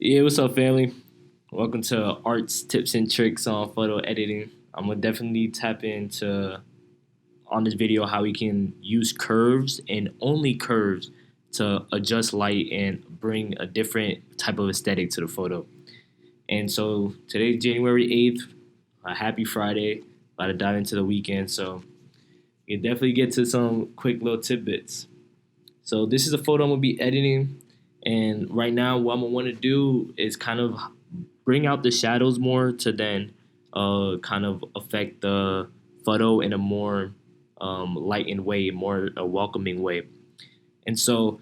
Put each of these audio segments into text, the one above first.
Yeah, what's up, family? Welcome to Art's Tips and Tricks on Photo Editing. I'm gonna definitely tap into on this video how we can use curves and only curves to adjust light and bring a different type of aesthetic to the photo. And so today's January 8th, a happy Friday, about to dive into the weekend. So you definitely get to some quick little tidbits. So this is a photo I'm gonna be editing. And right now, what I'm gonna want to do is kind of bring out the shadows more to then kind of affect the photo in a more lightened way, more a welcoming way. And so,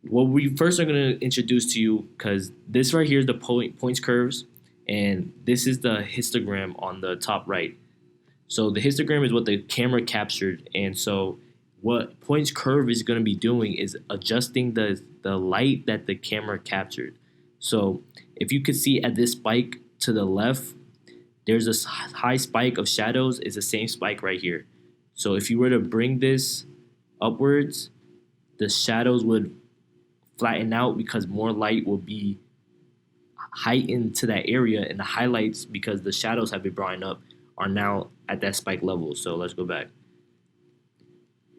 what we first are gonna introduce to you, because this right here is the points curves, and this is the histogram on the top right. So the histogram is what the camera captured, and so what points curve is going to be doing is adjusting the light that the camera captured. So if you could see at this spike to the left, there's a high spike of shadows. Is the same spike right here. So if you were to bring this upwards, the shadows would flatten out because more light will be heightened to that area, and the highlights, because the shadows have been brought up, are now at that spike level. So let's go back.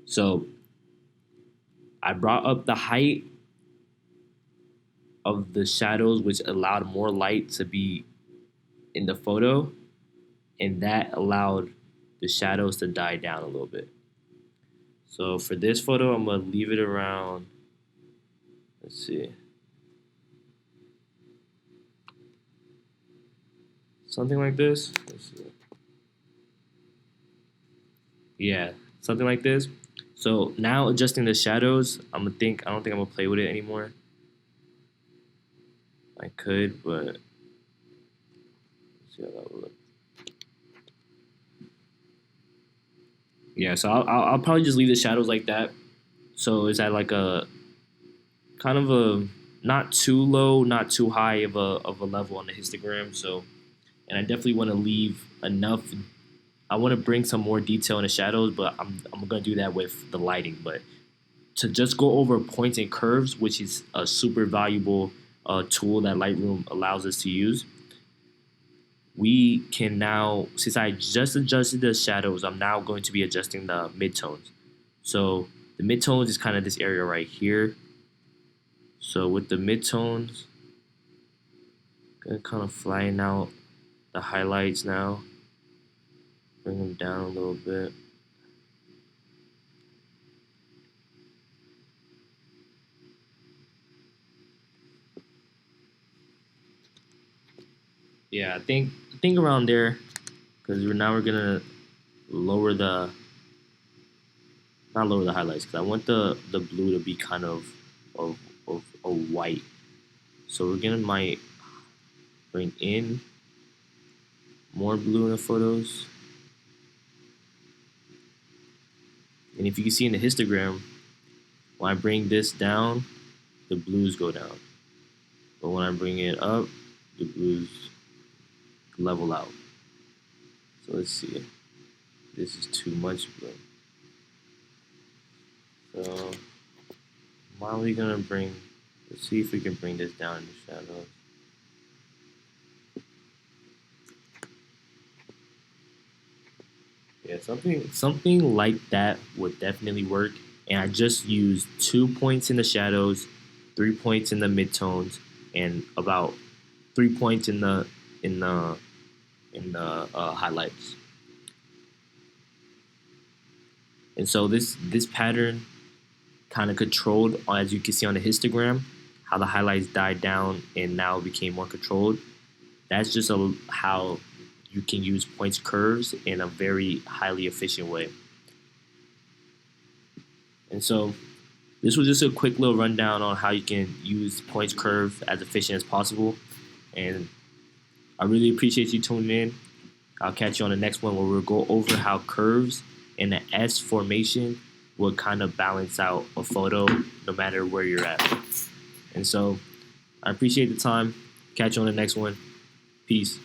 So I brought up the height of the shadows, which allowed more light to be in the photo, and that allowed the shadows to die down a little bit. So for this photo, I'm gonna leave it around, let's see, something like this. Let's see. Yeah, something like this. So now adjusting the shadows, I don't think I'm gonna play with it anymore. I could, but let's see how that would look. Yeah, so I'll probably just leave the shadows like that. So it's at like a kind of a not too low, not too high of a level on the histogram. So, and I definitely want to leave enough. I want to bring some more detail in the shadows, but I'm gonna do that with the lighting. But to just go over points and curves, which is a super valuable tool that Lightroom allows us to use, we can now, since I just adjusted the shadows, I'm now going to be adjusting the midtones. So the midtones is kind of this area right here. So with the midtones, gonna kind of flatten out the highlights now. Bring them down a little bit. Yeah, I think around there, because we're gonna lower the not lower the highlights, because I want the blue to be kind of a white. So we're gonna might bring in more blue in the photos. And if you can see in the histogram, when I bring this down, the blues go down. But when I bring it up, the blues level out. So let's see. This is too much blue. So I'm only gonna bring, let's see if we can bring this down in the shadows. Yeah, something like that would definitely work. And I just used 2 points in the shadows, 3 points in the midtones, and about 3 points in the highlights. And so this pattern kind of controlled, as you can see on the histogram, how the highlights died down and now became more controlled. That's just how you can use points curves in a very highly efficient way. And so this was just a quick little rundown on how you can use points curve as efficient as possible. And I really appreciate you tuning in. I'll catch you on the next one, where we'll go over how curves and the S formation will kind of balance out a photo no matter where you're at. And so I appreciate the time. Catch you on the next one. Peace.